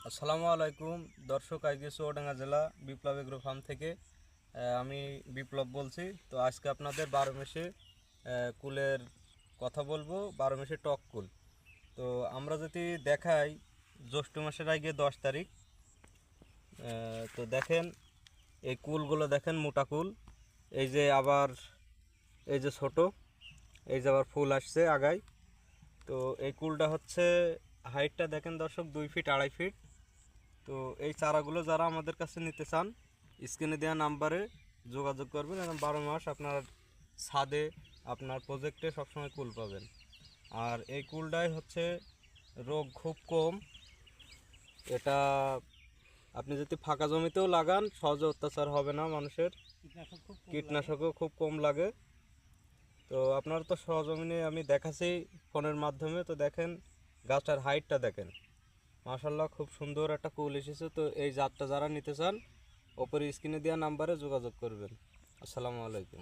আসসালামু আলাইকুম দর্শক, আজকে চুয়াডাঙ্গা জেলা বিপ্লব এগ্রো ফার্ম থেকে আমি বিপ্লব বলছি। তো আজকে আপনাদের 12 মাসে কুলের কথা বলবো, 12 মাসে টক কুল। তো আমরা যদি দেখাই জ্যৈষ্ঠ মাসের আগে 10 তারিখ, তো দেখেন এই কুলগুলো দেখেন, মোটা কুল। এই যে আবার এই যে ছোট, এই যে আবার ফুল আসছে আগায়। তো এই কুলটা হচ্ছে হাইটটা দেখেন দর্শক, 2 ফিট 2.5 ফিট। তো এই চারাগুলো যারা আমাদের কাছে নিতে চান, স্ক্রিনে দেওয়া নাম্বারে যোগাযোগ করবেন এবং 12 মাস আপনার ছাদে, আপনার প্রজেক্টে সবসময় কুল পাবেন। আর এই কুলটাই হচ্ছে রোগ খুব কম। এটা আপনি যদি ফাঁকা জমিতেও লাগান সহজে অত্যাচার হবে না মানুষের, কীটনাশকও খুব কম লাগে। তো আপনার তো সহজমিনে আমি দেখাচ্ছি ফোনের মাধ্যমে, তো দেখেন গাছটার হাইটটা দেখেন, মাশাল্লাহ খুব সুন্দর একটা কুল এসেছে। তো এই জাতটা যারা নিতে চান, ওপরে স্ক্রিনে দেওয়া নাম্বারে যোগাযোগ করবেন। আসসালামু আলাইকুম।